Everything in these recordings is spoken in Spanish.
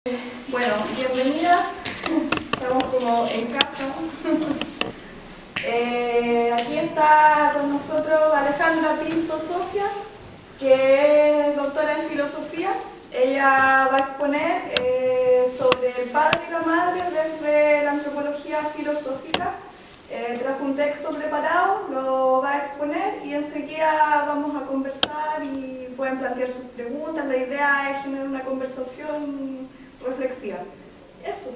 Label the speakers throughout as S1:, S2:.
S1: Bueno, bienvenidas, estamos como en casa. Aquí está con nosotros Alejandra Pinto Sofia, que es doctora en filosofía. Ella va a exponer sobre el padre y la madre desde la antropología filosófica. Trajo un texto preparado, lo va a exponer y enseguida vamos a conversar y pueden plantear sus preguntas. La idea es generar una conversación reflexiva. Eso.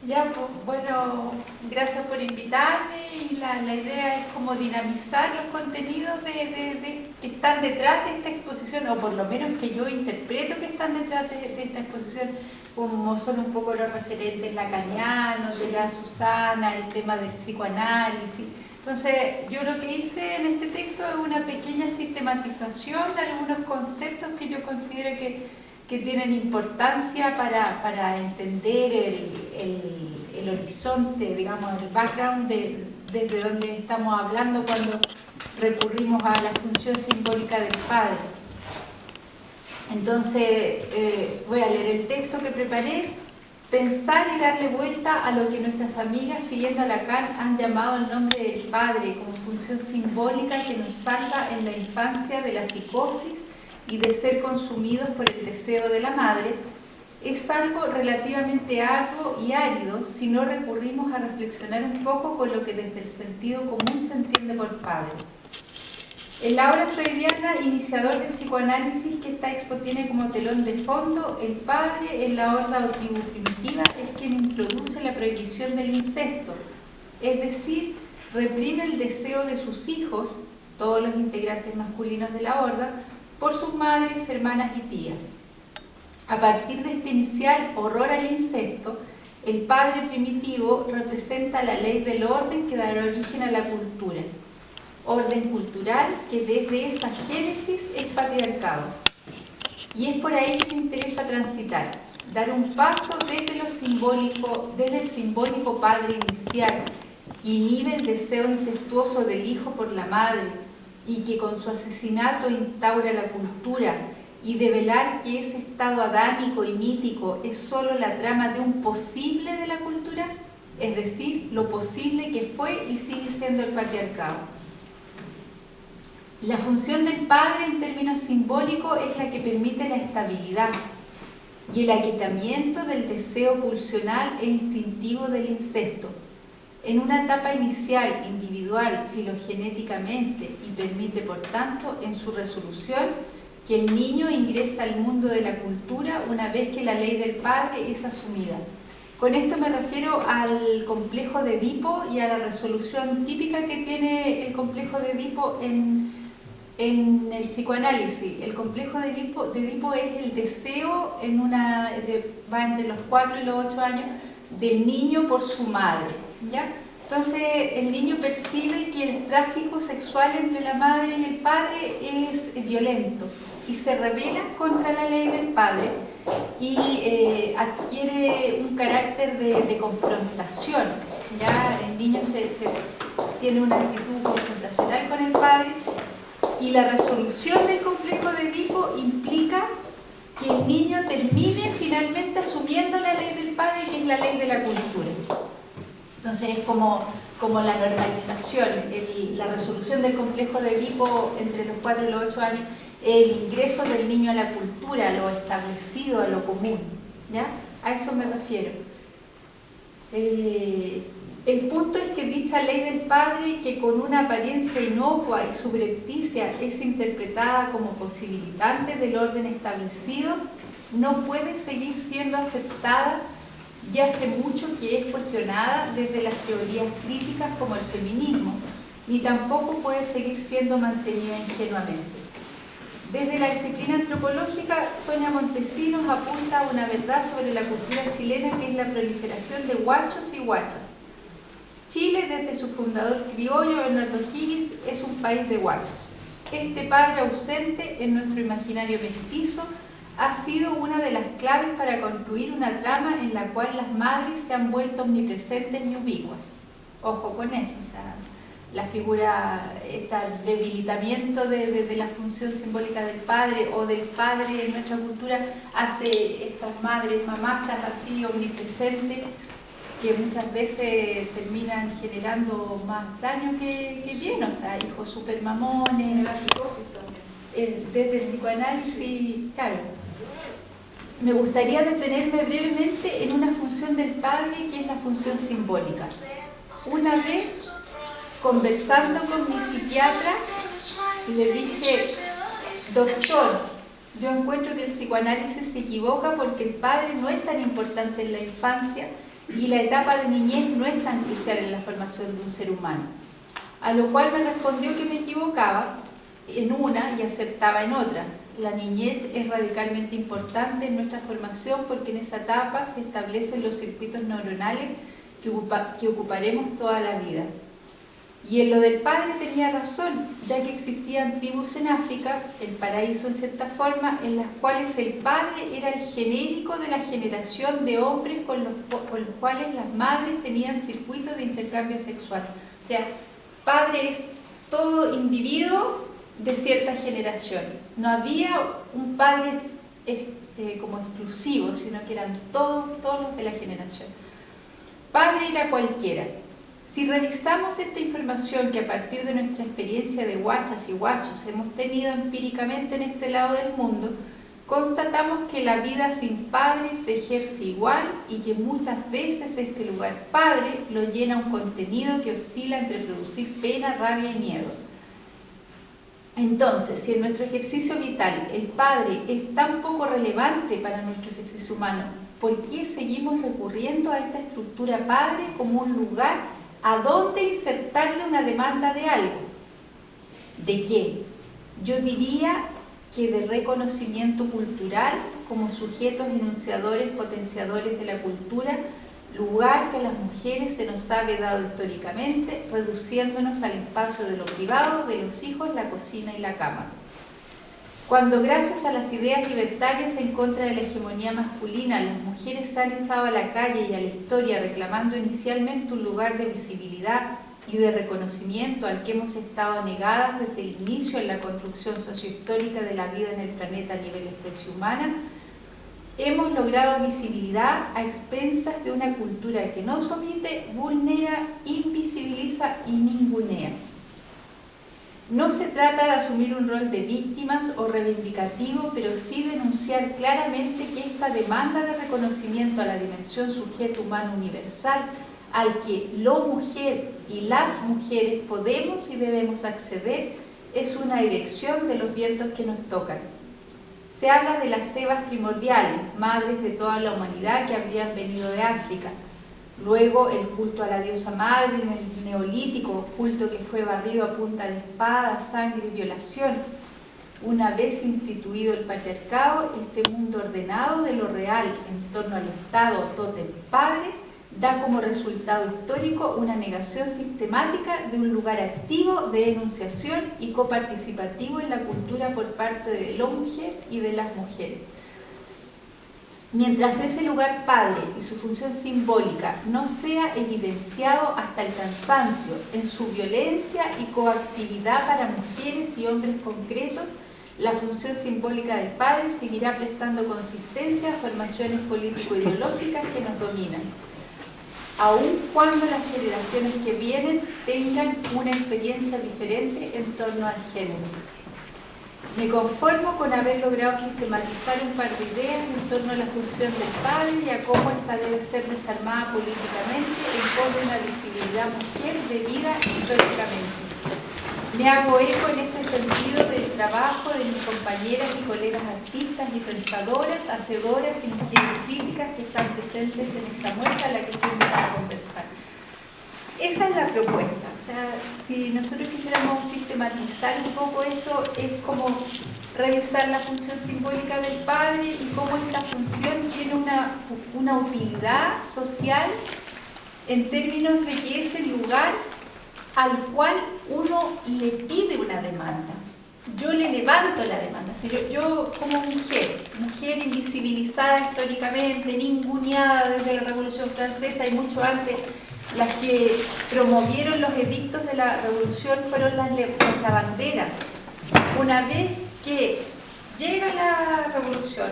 S2: Ya, pues, bueno, gracias por invitarme y la idea es como dinamizar los contenidos que están detrás de esta exposición, o por lo menos que yo interpreto que están detrás de esta exposición, como son un poco los referentes lacanianos, de la Susana, el tema del psicoanálisis. Entonces, yo lo que hice en este texto es una pequeña sistematización de algunos conceptos que yo considero que tienen importancia para entender el horizonte, digamos, el background desde donde estamos hablando cuando recurrimos a la función simbólica del padre. Entonces, voy a leer el texto que preparé: pensar y darle vuelta a lo que nuestras amigas, siguiendo a Lacan, han llamado el nombre del padre como función simbólica que nos salva en la infancia de la psicosis y de ser consumidos por el deseo de la madre, es algo relativamente arduo y árido si no recurrimos a reflexionar un poco con lo que desde el sentido común se entiende por padre. En la obra freudiana, iniciador del psicoanálisis, que esta expo tiene como telón de fondo, el padre en la horda o tribu primitiva es quien introduce la prohibición del incesto, es decir, reprime el deseo de sus hijos, todos los integrantes masculinos de la horda, por sus madres, hermanas y tías. A partir de este inicial horror al incesto, el padre primitivo representa la ley del orden que dará origen a la cultura. Orden cultural que desde esa génesis es patriarcado. Y es por ahí que me interesa transitar, dar un paso desde lo simbólico, desde el simbólico padre inicial, que inhibe el deseo incestuoso del hijo por la madre, y que con su asesinato instaura la cultura, y develar que ese estado adámico y mítico es solo la trama de un posible de la cultura, es decir, lo posible que fue y sigue siendo el patriarcado. La función del padre en términos simbólicos es la que permite la estabilidad y el aquietamiento del deseo pulsional e instintivo del incesto, en una etapa inicial, individual, filogenéticamente, y permite, por tanto, en su resolución, que el niño ingresa al mundo de la cultura una vez que la ley del padre es asumida. Con esto me refiero al complejo de Edipo y a la resolución típica que tiene el complejo de Edipo en el psicoanálisis. El complejo de Edipo es el deseo, va entre los 4 y los 8 años, del niño por su madre, ¿ya? Entonces el niño percibe que el tráfico sexual entre la madre y el padre es violento y se rebela contra la ley del padre y adquiere un carácter de confrontación, ¿ya? El niño tiene una actitud confrontacional con el padre, y la resolución del complejo de Edipo implica que el niño termine finalmente asumiendo la ley del padre, que es la ley de la cultura. Entonces es como la normalización, la resolución del complejo de Edipo entre los 4 y los 8 años, el ingreso del niño a la cultura, a lo establecido, a lo común, ¿ya? A eso me refiero. El punto es que dicha ley del padre, que con una apariencia inocua y subrepticia es interpretada como posibilitante del orden establecido, no puede seguir siendo aceptada, y hace mucho que es cuestionada desde las teorías críticas como el feminismo, ni tampoco puede seguir siendo mantenida ingenuamente. Desde la disciplina antropológica, Sonia Montesinos apunta a una verdad sobre la cultura chilena, que es la proliferación de guachos y guachas. Chile, desde su fundador criollo, Bernardo Higgins, es un país de guachos. Este padre ausente en nuestro imaginario mestizo ha sido una de las claves para construir una trama en la cual las madres se han vuelto omnipresentes y ubicuas. Ojo con eso, o sea, la figura, este debilitamiento de la función simbólica del padre o del padre en nuestra cultura hace estas madres mamachas así omnipresentes que muchas veces terminan generando más daño que bien, o sea, hijos super mamones,
S1: La psicosis también.
S2: desde el psicoanálisis, claro. Me gustaría detenerme brevemente en una función del padre que es la función simbólica. Una vez, conversando con mi psiquiatra, le dije, doctor, yo encuentro que el psicoanálisis se equivoca porque el padre no es tan importante en la infancia y la etapa de niñez no es tan crucial en la formación de un ser humano. A lo cual me respondió que me equivocaba en una y acertaba en otra. La niñez es radicalmente importante en nuestra formación porque en esa etapa se establecen los circuitos neuronales que ocuparemos toda la vida. Y en lo del padre tenía razón, ya que existían tribus en África, el paraíso en cierta forma, en las cuales el padre era el genérico de la generación de hombres con los cuales las madres tenían circuitos de intercambio sexual. O sea, padre es todo individuo de cierta generación. No había un padre como exclusivo, sino que eran todos los de la generación. Padre era cualquiera. Si revisamos esta información que a partir de nuestra experiencia de guachas y guachos hemos tenido empíricamente en este lado del mundo, constatamos que la vida sin padre se ejerce igual y que muchas veces este lugar padre lo llena un contenido que oscila entre producir pena, rabia y miedo. Entonces, si en nuestro ejercicio vital el padre es tan poco relevante para nuestro ejercicio humano, ¿por qué seguimos recurriendo a esta estructura padre como un lugar a dónde insertarle una demanda de algo? ¿De qué? Yo diría que de reconocimiento cultural como sujetos enunciadores, potenciadores de la cultura, lugar que a las mujeres se nos ha vedado históricamente, reduciéndonos al espacio de lo privado, de los hijos, la cocina y la cama. Cuando gracias a las ideas libertarias en contra de la hegemonía masculina las mujeres se han echado a la calle y a la historia reclamando inicialmente un lugar de visibilidad y de reconocimiento al que hemos estado negadas desde el inicio en la construcción sociohistórica de la vida en el planeta a nivel especie humana, hemos logrado visibilidad a expensas de una cultura que nos omite, vulnera, invisibiliza y ningunea. No se trata de asumir un rol de víctimas o reivindicativo, pero sí denunciar claramente que esta demanda de reconocimiento a la dimensión sujeto humano universal al que lo mujer y las mujeres podemos y debemos acceder es una dirección de los vientos que nos tocan. Se habla de las Sebas primordiales, madres de toda la humanidad que habrían venido de África. Luego el culto a la diosa madre en el neolítico, culto que fue barrido a punta de espada, sangre y violación. Una vez instituido el patriarcado, este mundo ordenado de lo real en torno al Estado tótem padre da como resultado histórico una negación sistemática de un lugar activo de enunciación y coparticipativo en la cultura por parte de la mujer y de las mujeres. Mientras ese lugar padre y su función simbólica no sea evidenciado hasta el cansancio en su violencia y coactividad para mujeres y hombres concretos, la función simbólica del padre seguirá prestando consistencia a formaciones político-ideológicas que nos dominan, aun cuando las generaciones que vienen tengan una experiencia diferente en torno al género. Me conformo con haber logrado sistematizar un par de ideas en torno a la función del padre y a cómo esta debe ser desarmada políticamente en pos de una visibilidad mujer debida históricamente. Me hago eco en este sentido del trabajo de mis compañeras y colegas artistas y pensadoras, hacedoras y mujeres críticas que están presentes en esta muestra a la que estoy invitada a conversar. Esa es la propuesta. O sea, si nosotros quisiéramos sistematizar un poco esto, es como revisar la función simbólica del padre y cómo esta función tiene una utilidad social en términos de que es el lugar al cual uno le pide una demanda. Yo le levanto la demanda. Si yo como mujer invisibilizada históricamente, ninguneada desde la Revolución Francesa y mucho antes, las que promovieron los edictos de la revolución fueron las lavanderas. Una vez que llega la revolución,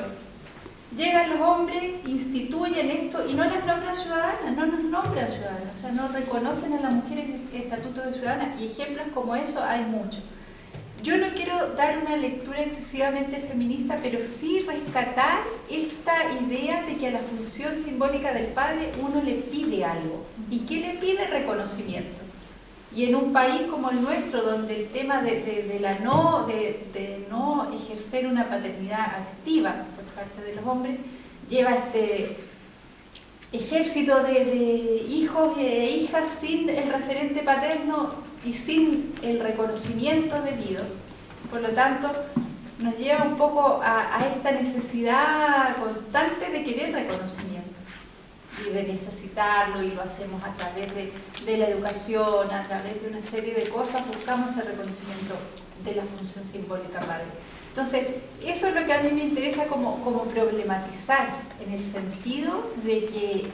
S2: llegan los hombres, instituyen esto y no las nombran ciudadanas, no nos nombran ciudadanas, o sea, no reconocen a las mujeres el estatuto de ciudadanas, y ejemplos como eso hay muchos. Yo no quiero dar una lectura excesivamente feminista, pero sí rescatar esta idea de que a la función simbólica del padre uno le pide algo. ¿Y qué le pide? Reconocimiento. Y en un país como el nuestro, donde el tema de no ejercer una paternidad activa por parte de los hombres lleva este ejército de hijos e hijas sin el referente paterno y sin el reconocimiento debido. Por lo tanto, nos lleva un poco a esta necesidad constante de querer reconocimiento y de necesitarlo, y lo hacemos a través de la educación, a través de una serie de cosas, buscamos el reconocimiento de la función simbólica padre. Entonces, eso es lo que a mí me interesa como problematizar, en el sentido de que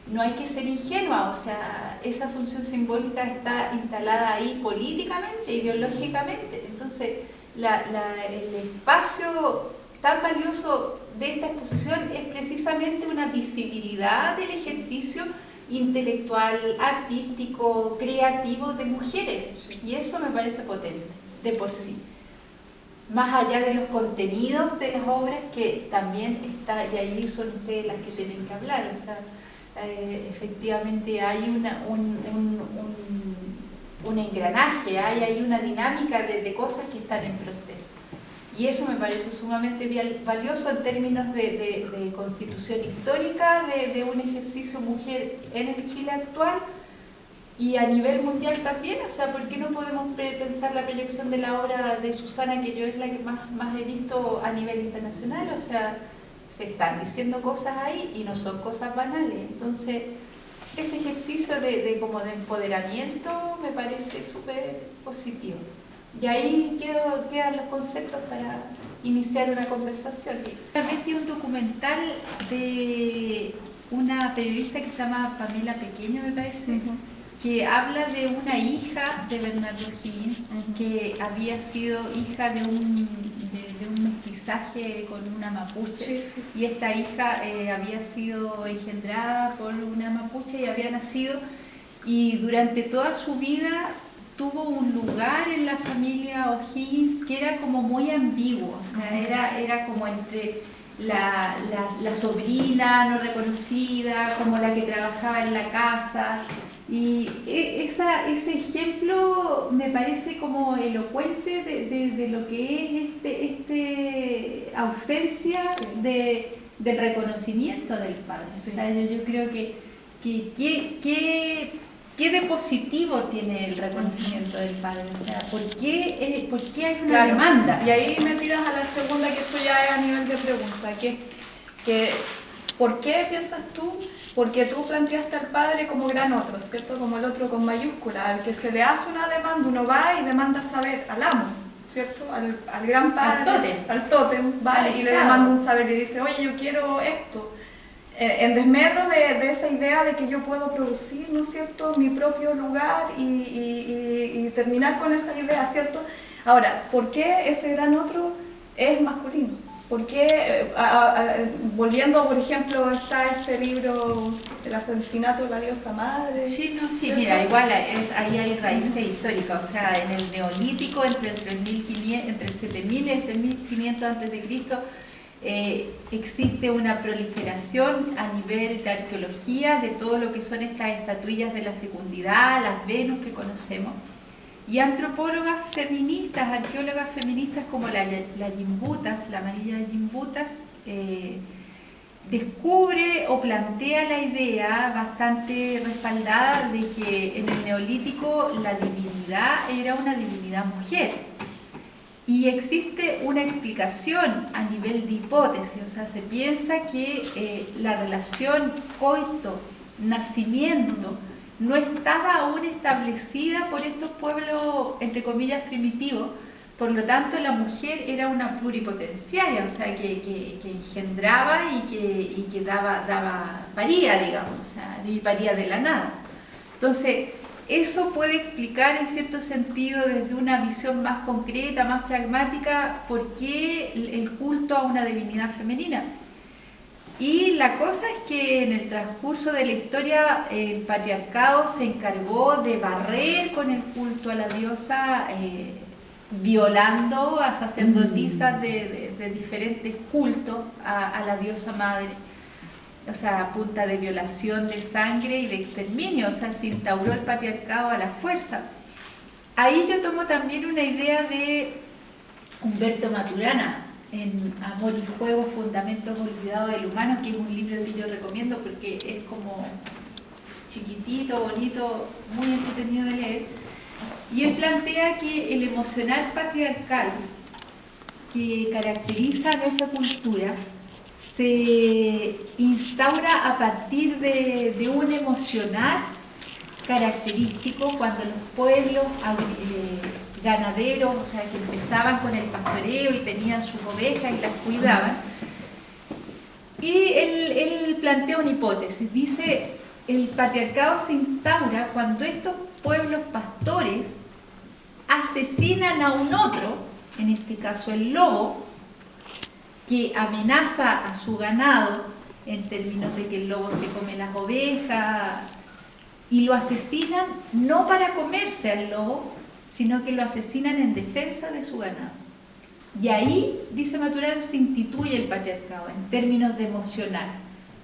S2: no hay que ser ingenua, o sea, esa función simbólica está instalada ahí políticamente, ideológicamente. Entonces, el espacio tan valioso de esta exposición es precisamente una visibilidad del ejercicio intelectual, artístico, creativo de mujeres, y eso me parece potente, de por sí. Más allá de los contenidos de las obras, que también está, y ahí son ustedes las que tienen que hablar, o sea, efectivamente hay un engranaje, hay ahí una dinámica de cosas que están en proceso. Y eso me parece sumamente valioso en términos de constitución histórica, de un ejercicio mujer en el Chile actual, y a nivel mundial también. O sea, ¿por qué no podemos pensar la proyección de la obra de Susana, que yo es la que más he visto a nivel internacional? O sea, se están diciendo cosas ahí y no son cosas banales. Entonces, ese ejercicio como de empoderamiento me parece súper positivo. Y ahí quedan los conceptos para iniciar una conversación. Una vez vi un documental de una periodista que se llama Pamela Pequeño, me parece, que habla de una hija de Bernardo Higgins, que había sido hija de un mestizaje con una mapuche, y esta hija había sido engendrada por una mapuche y había nacido, y durante toda su vida tuvo un lugar en la familia O'Higgins que era como muy ambiguo, o sea, era como entre la sobrina no reconocida, como la que trabajaba en la casa, y ese ejemplo me parece como elocuente de lo que es ausencia del reconocimiento del padre. O sea, yo creo ¿qué de positivo tiene el reconocimiento del padre? O sea, ¿por qué hay una demanda?
S1: Y ahí me tiras a la segunda, que esto ya es a nivel de pregunta, que ¿por qué piensas tú? Porque tú planteaste al padre como gran otro, ¿cierto? Como el otro con mayúscula, al que se le hace una demanda, uno va y demanda saber, al amo, ¿cierto? Al gran padre, al tótem, va y le demanda un saber y dice, oye, yo quiero esto. En desmedro de esa idea de que yo puedo producir, ¿no es cierto?, mi propio lugar y terminar con esa idea, ¿cierto? Ahora, ¿por qué ese gran otro es masculino? ¿Por qué, volviendo, por ejemplo, está este libro, El asesinato de la diosa madre?
S2: Sí, mira, igual ahí hay raíces históricas, o sea, en el Neolítico, entre el 7000 y el 3500 a.C., existe una proliferación a nivel de arqueología de todo lo que son estas estatuillas de la fecundidad, las Venus que conocemos, y antropólogas feministas, arqueólogas feministas como la Gimbutas, la Amarilla Gimbutas, descubre o plantea la idea bastante respaldada de que en el Neolítico la divinidad era una divinidad mujer. Y existe una explicación a nivel de hipótesis, o sea, se piensa que la relación coito-nacimiento no estaba aún establecida por estos pueblos, entre comillas, primitivos. Por lo tanto, la mujer era una pluripotenciaria, o sea, que engendraba y que paría, digamos, o sea, y paría de la nada. Entonces, eso puede explicar en cierto sentido desde una visión más concreta, más pragmática, por qué el culto a una divinidad femenina. Y la cosa es que en el transcurso de la historia el patriarcado se encargó de barrer con el culto a la diosa, violando a sacerdotisas de diferentes cultos a la diosa madre. O sea, a punta de violación de sangre y de exterminio, o sea, se instauró el patriarcado a la fuerza. Ahí yo tomo también una idea de Humberto Maturana, en Amor y Juego, Fundamentos Olvidados del Humano, que es un libro que yo recomiendo porque es como chiquitito, bonito, muy entretenido de leer. Y él plantea que el emocional patriarcal que caracteriza a nuestra cultura se instaura a partir de un emocional característico cuando los pueblos ganaderos, o sea, que empezaban con el pastoreo y tenían sus ovejas y las cuidaban. Y él plantea una hipótesis, dice, el patriarcado se instaura cuando estos pueblos pastores asesinan a un otro, en este caso el lobo, que amenaza a su ganado en términos de que el lobo se come las ovejas, y lo asesinan no para comerse al lobo, sino que lo asesinan en defensa de su ganado. Y ahí, dice Maturana, se instituye el patriarcado en términos de emocional,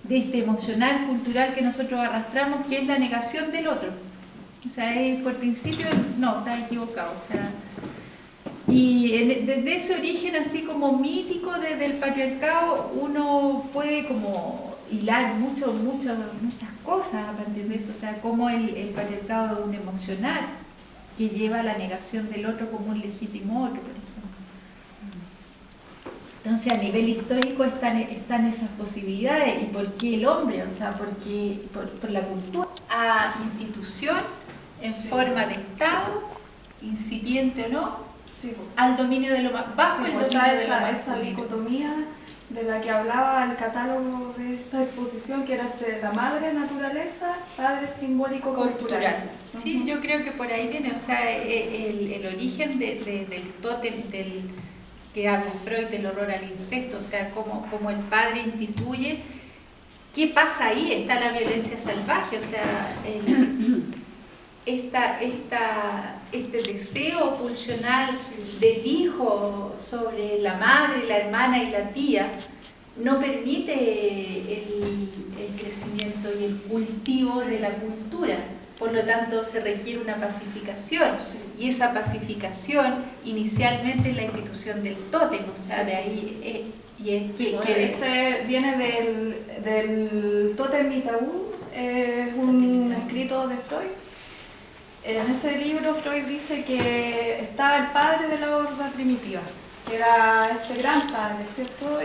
S2: de este emocional cultural que nosotros arrastramos, que es la negación del otro. O sea, por principio, no, está equivocado. O sea, y desde ese origen así como mítico del patriarcado, uno puede como hilar muchas cosas a partir de eso. O sea, como el patriarcado es un emocional que lleva a la negación del otro como un legítimo otro, por ejemplo. Entonces, a nivel histórico están esas posibilidades. ¿Y por qué el hombre? O sea, porque por la cultura. A institución en forma de Estado, incipiente o no,
S1: sí,
S2: al dominio de lo más bajo, el dominio de lo más
S1: esa dicotomía de la que hablaba el catálogo de esta exposición, que era entre la madre naturaleza, padre simbólico cultural.
S2: Sí, yo creo que por ahí viene, o sea, el origen del tótem que habla Freud, del horror al incesto, o sea, como el padre instituye. ¿Qué pasa ahí? Está la violencia salvaje, o sea, este deseo pulsional del hijo sobre la madre, la hermana y la tía no permite el crecimiento y el cultivo de la cultura. Por lo tanto, se requiere una pacificación, y esa pacificación inicialmente es la institución del tótem, o sea, de ahí
S1: este viene del tótem y tabú, un escrito de Freud. En ese libro Freud dice que estaba el padre de la horda primitiva, que era este gran padre, ¿cierto?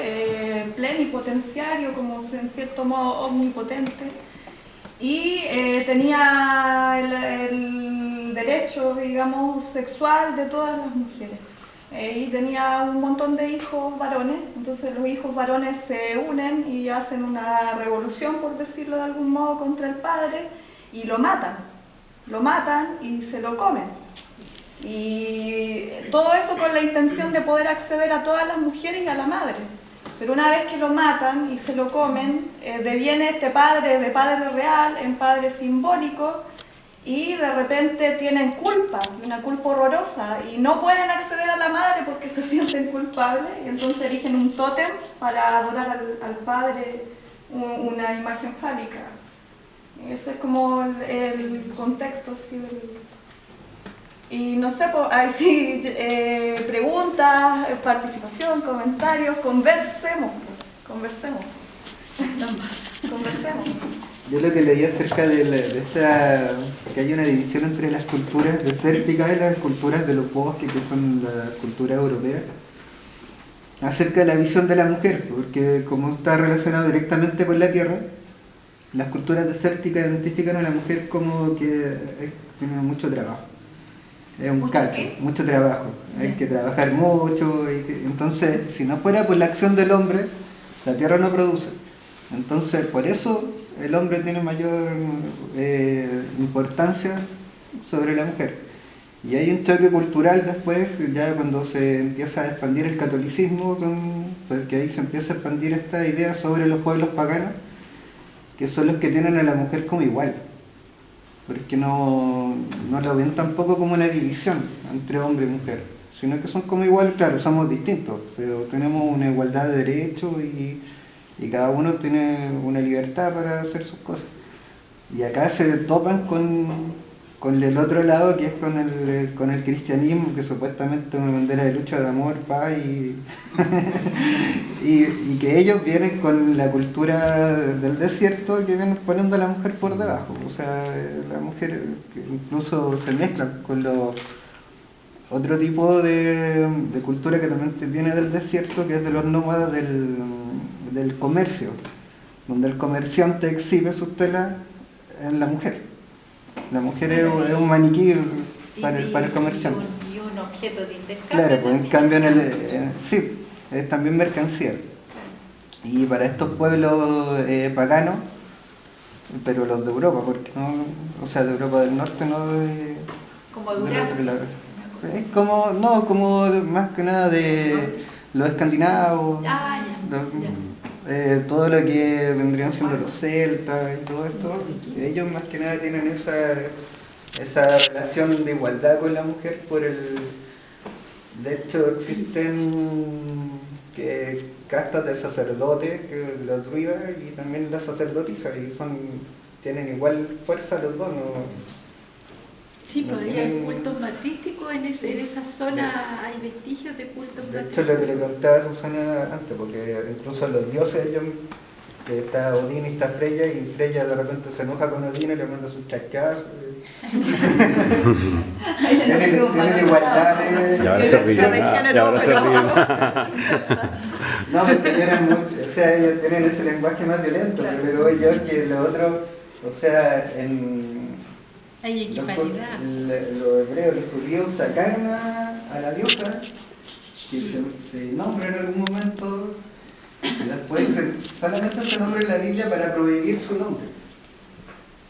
S1: Plenipotenciario, como en cierto modo omnipotente, y tenía el derecho, digamos, sexual de todas las mujeres. Y tenía un montón de hijos varones, entonces los hijos varones se unen y hacen una revolución, por decirlo de algún modo, contra el padre y lo matan y se lo comen. Y todo eso con la intención de poder acceder a todas las mujeres y a la madre. Pero una vez que lo matan y se lo comen, deviene este padre de padre real en padre simbólico, y de repente tienen culpas, una culpa horrorosa, y no pueden acceder a la madre porque se sienten culpables, y entonces erigen un tótem para adorar al padre, una imagen fálica. Ese es como el contexto. Sí, y no sé, pues, ahí sí, preguntas, participación, comentarios, conversemos.
S3: Yo lo que leí acerca de esta, que hay una división entre las culturas desérticas y las culturas de los bosques, que son la cultura europea, acerca de la visión de la mujer, porque como está relacionado directamente con la tierra, las culturas desérticas identifican a la mujer como que tiene mucho trabajo. Es un cacho, mucho trabajo, hay que trabajar mucho, entonces si no fuera por la acción del hombre, la tierra no produce. Entonces por eso el hombre tiene mayor importancia sobre la mujer. Y hay un choque cultural después, ya cuando se empieza a expandir el catolicismo, porque ahí se empieza a expandir esta idea sobre los pueblos paganos, que son los que tienen a la mujer como igual, porque no lo ven tampoco como una división entre hombre y mujer, sino que son como igual. Claro, somos distintos, pero tenemos una igualdad de derechos y cada uno tiene una libertad para hacer sus cosas. Y acá se topan con el otro lado, que es con el cristianismo, que supuestamente es una bandera de lucha, de amor, paz, y que ellos vienen con la cultura del desierto, que vienen poniendo a la mujer por debajo. O sea, la mujer incluso se mezcla con los otro tipo de cultura que también viene del desierto, que es de los nómadas del comercio, donde el comerciante exhibe sus telas en la mujer. La mujer es un maniquí para el comerciante.
S2: Y un objeto de intercambio.
S3: Claro, pues en cambio sí, es también mercancía. Y para estos pueblos paganos, pero los de Europa, porque no, o sea, de Europa del Norte, no de...
S2: Como Durazno.
S3: Es como, no, como más que nada de los escandinavos, todo lo que vendrían siendo los celtas y todo esto. Ellos más que nada tienen esa relación de igualdad con la mujer de hecho existen castas de sacerdotes, que los druidas y también las sacerdotisas, y tienen igual fuerza los dos, ¿no?
S2: Sí,
S3: no
S2: pues
S3: tienen...
S2: hay cultos matrísticos en esa zona, hay vestigios de cultos matrísticos.
S3: De hecho, lo que le contaba a Susana antes, porque incluso los dioses, ellos, está Odín y está Freya, y Freya de repente se enoja con Odín y le manda sus chasqueazos. Tienen igualdad.
S4: Y ahora se ríen.
S3: No, porque ellos tienen ese lenguaje más violento, claro. Pero ellos que los otros, o sea,
S2: hay equiparidad.
S3: Los hebreos, los judíos sacaron a la diosa, que se nombra en algún momento, y después solamente se nombra en la Biblia para prohibir su nombre.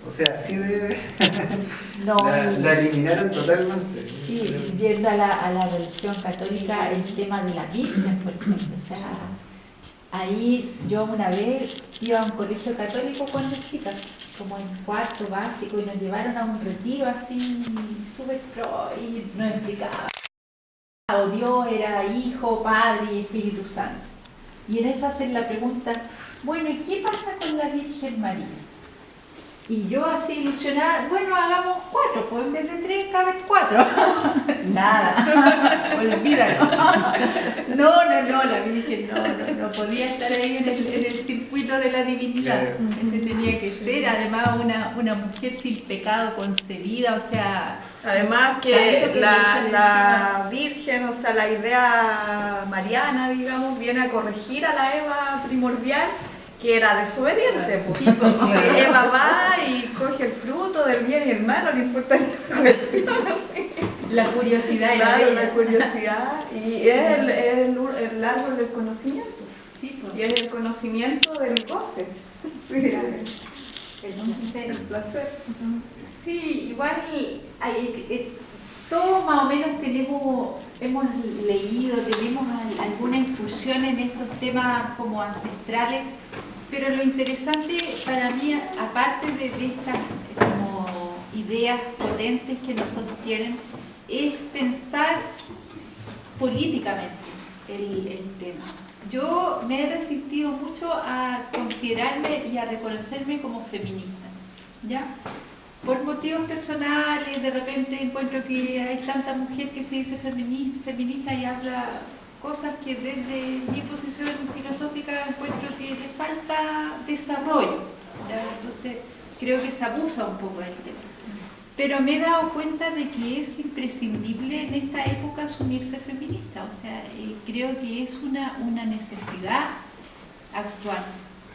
S3: O sea, así de...
S2: No,
S3: la eliminaron totalmente.
S2: Y viendo a la religión católica el tema de la Virgen, por ejemplo, o sea, ahí yo una vez iba a un colegio católico cuando chica, como en cuarto básico, y nos llevaron a un retiro así súper pro y nos explicaba. O Dios era Hijo, Padre y Espíritu Santo. Y en eso hacen la pregunta, bueno, ¿y qué pasa con la Virgen María? Y yo así ilusionada, bueno, hagamos 4, pues en vez de 3 caben 4. Nada, olvídalo. No, la Virgen no podía estar ahí en el circuito de la divinidad. Ese tenía que ser, además una mujer sin pecado concebida, o sea...
S1: Además que la Virgen, o sea, la idea mariana, digamos, viene a corregir a la Eva primordial, que era desobediente, pues. Sí, porque Eva va y coge el fruto del bien y el mal, no le importa la cuestión, así.
S2: La curiosidad.
S1: Claro, la curiosidad, y es el árbol del conocimiento,
S2: sí, pues.
S1: Y es el conocimiento del goce, sí.
S2: El placer. Sí, igual todos más o menos hemos leído, tenemos alguna incursión en estos temas como ancestrales, pero lo interesante para mí, aparte de estas como ideas potentes que nos sostienen, es pensar políticamente el tema. Yo me he resistido mucho a considerarme y a reconocerme como feminista, ¿ya? Por motivos personales, de repente encuentro que hay tanta mujer que se dice feminista y habla cosas que desde mi posición filosófica encuentro que le falta desarrollo, ¿ya? Entonces creo que se abusa un poco del tema. Pero me he dado cuenta de que es imprescindible en esta época asumirse feminista, o sea, creo que es una necesidad actual,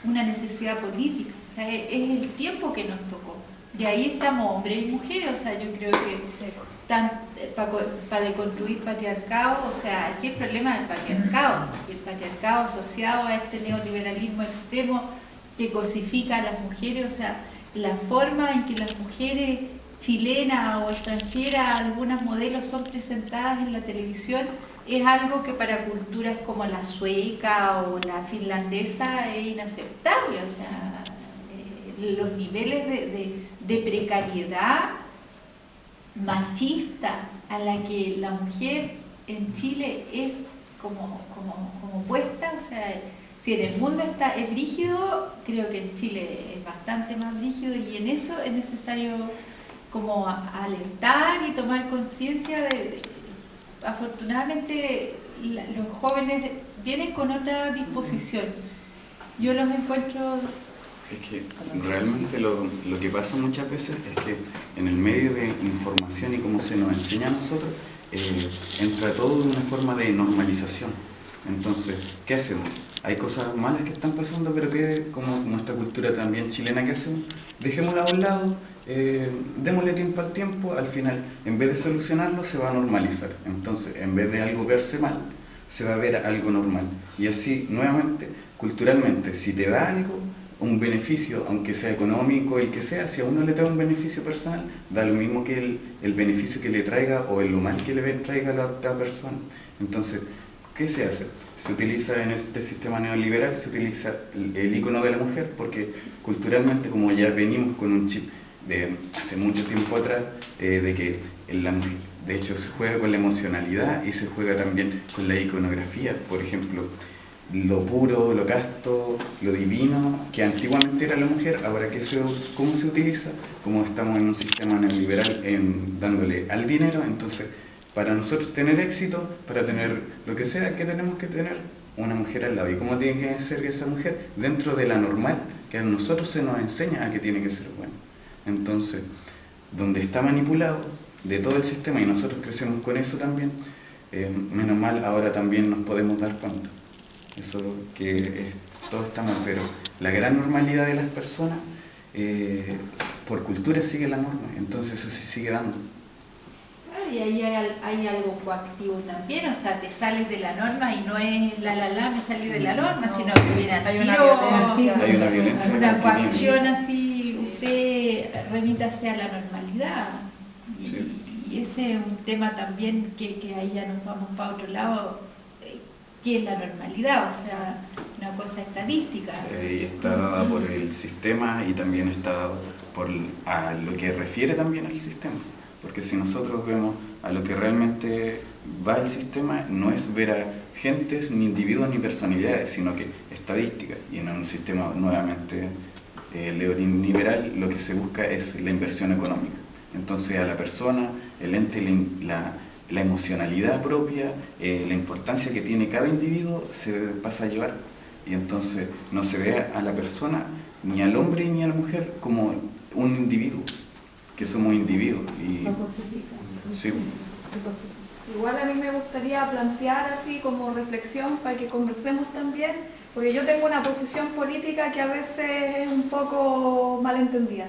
S2: una necesidad política, o sea, es el tiempo que nos tocó. Y ahí estamos hombres y mujeres, o sea, yo creo que para deconstruir patriarcado, o sea, aquí el problema del patriarcado, y el patriarcado asociado a este neoliberalismo extremo que cosifica a las mujeres, o sea, la forma en que las mujeres chilenas o extranjeras, algunas modelos son presentadas en la televisión, es algo que para culturas como la sueca o la finlandesa es inaceptable. O sea, los niveles de precariedad machista a la que la mujer en Chile es como puesta, o sea, si en el mundo es brígido, creo que en Chile es bastante más brígido, y en eso es necesario como alertar y tomar conciencia de afortunadamente los jóvenes vienen con otra disposición. Yo los encuentro...
S5: Es que realmente lo que pasa muchas veces es que en el medio de información y cómo se nos enseña a nosotros, entra todo de una forma de normalización. Entonces, ¿qué hacemos? Hay cosas malas que están pasando, pero que como nuestra cultura también chilena, ¿qué hacemos? Dejémosla a un lado, démosle tiempo al tiempo, al final, en vez de solucionarlo, se va a normalizar. Entonces, en vez de algo verse mal, se va a ver algo normal. Y así, nuevamente, culturalmente, si te da algo, un beneficio, aunque sea económico, el que sea, si a uno le trae un beneficio personal, da lo mismo que el beneficio que le traiga o lo mal que le traiga a la otra persona. Entonces, ¿qué se hace? Se utiliza en este sistema neoliberal, se utiliza el icono de la mujer, porque culturalmente, como ya venimos con un chip de hace mucho tiempo atrás, de que la mujer, de hecho, se juega con la emocionalidad y se juega también con la iconografía. Por ejemplo, lo puro, lo casto, lo divino, que antiguamente era la mujer, ahora ¿cómo se utiliza? Como estamos en un sistema neoliberal dándole al dinero, entonces para nosotros tener éxito, para tener lo que sea, ¿qué tenemos que tener? Una mujer al lado. ¿Y cómo tiene que ser esa mujer? Dentro de la normal, que a nosotros se nos enseña a que tiene que ser buena. Entonces, donde está manipulado de todo el sistema, y nosotros crecemos con eso también, menos mal ahora también nos podemos dar cuenta. Eso todo está mal, pero la gran normalidad de las personas, por cultura sigue la norma, entonces eso se sigue dando.
S2: Y ahí hay algo coactivo también, o sea, te sales de la norma y no es me salí de la norma, sino que viene al tiro,
S5: hay una violencia,
S2: una coacción así, usted remítase a la normalidad. Y ese es un tema también que ahí ya nos vamos para otro lado. ¿Qué es la normalidad? O sea, una cosa estadística.
S5: Y está dada por el sistema y también está dada a lo que refiere también al sistema. Porque si nosotros vemos a lo que realmente va el sistema, no es ver a gentes, ni individuos, ni personalidades, sino que estadísticas. Y en un sistema nuevamente neoliberal lo que se busca es la inversión económica. Entonces a la persona, el ente, la emocionalidad propia, la importancia que tiene cada individuo se pasa a llevar, y entonces no se ve a la persona, ni al hombre ni a la mujer, como un individuo, que somos individuos. Sí.
S1: Igual a mí me gustaría plantear así como reflexión para que conversemos también, porque yo tengo una posición política que a veces es un poco malentendida.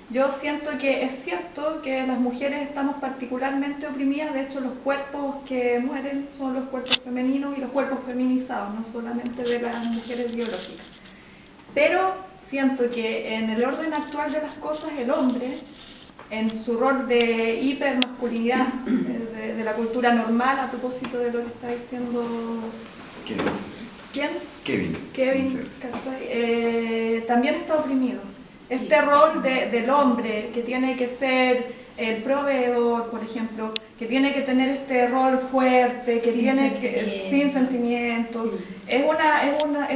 S1: Yo siento que es cierto que las mujeres estamos particularmente oprimidas, de hecho los cuerpos que mueren son los cuerpos femeninos y los cuerpos feminizados, no solamente de las mujeres biológicas. Pero siento que en el orden actual de las cosas el hombre, en su rol de hipermasculinidad, de la cultura normal, a propósito de lo que está diciendo...
S5: Kevin.
S1: También está oprimido. Este
S2: Sí.
S1: rol del hombre que tiene que ser el proveedor, por ejemplo, que tiene que tener este rol fuerte, que sin sentimientos,
S2: Sí.
S1: es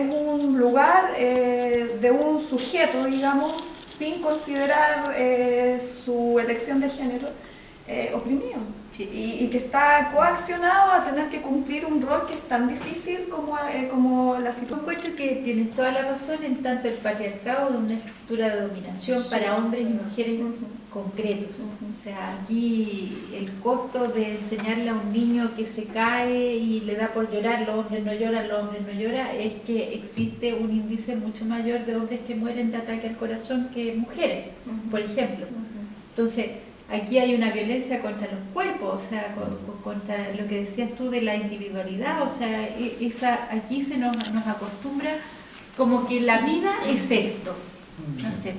S1: un lugar de un sujeto, digamos, sin considerar su elección de género, oprimido.
S2: Sí.
S1: Y que está coaccionado a tener que cumplir un rol que es tan difícil como la
S2: Yo
S1: situación.
S2: encuentro que tienes toda la razón, en tanto el patriarcado es una estructura de dominación para hombres y mujeres concretos. O sea, aquí el costo de enseñarle a un niño que se cae y le da por llorar, los hombres no lloran, es que existe un índice mucho mayor de hombres que mueren de ataque al corazón que mujeres, por ejemplo. Entonces, aquí hay una violencia contra los cuerpos, o sea, contra lo que decías tú de la individualidad, o sea, aquí se nos acostumbra como que la vida es esto. No sé,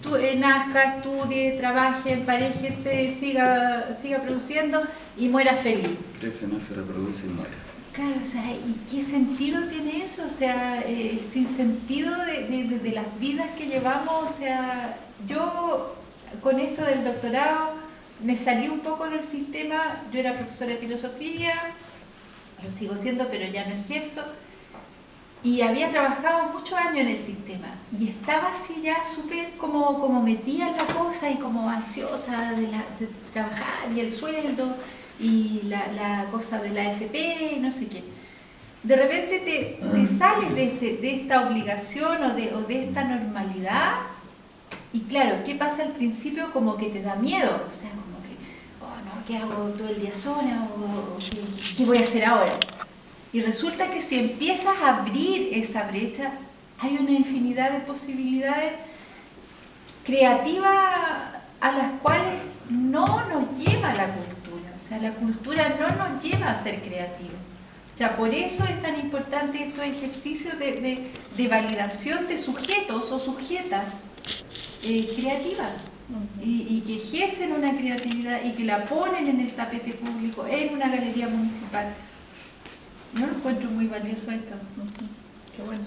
S2: tú nazca, estudie, trabaje, emparejese, siga produciendo y muera feliz.
S5: Crece, nace, reproduce y muere.
S2: Claro, o sea, ¿y qué sentido tiene eso? O sea, el sinsentido de las vidas que llevamos. O sea, yo con esto del doctorado me salí un poco del sistema. Yo era profesora de filosofía, lo sigo siendo, pero ya no ejerzo. Y había trabajado muchos años en el sistema y estaba así ya súper como metida en la cosa y como ansiosa de trabajar y el sueldo y la cosa de la FP y no sé qué. De repente te sales de esta obligación o de esta normalidad y claro, ¿qué pasa al principio? Como que te da miedo, o sea, como que, oh no, ¿qué hago todo el día sola? ¿O qué voy a hacer ahora? Y resulta que si empiezas a abrir esa brecha, hay una infinidad de posibilidades creativas a las cuales no nos lleva la cultura. O sea, la cultura no nos lleva a ser creativos. O sea, por eso es tan importante estos ejercicios de validación de sujetos o sujetas creativas y que ejercen una creatividad y que la ponen en el tapete público, en una galería municipal. No lo encuentro muy valioso esto. Qué bueno.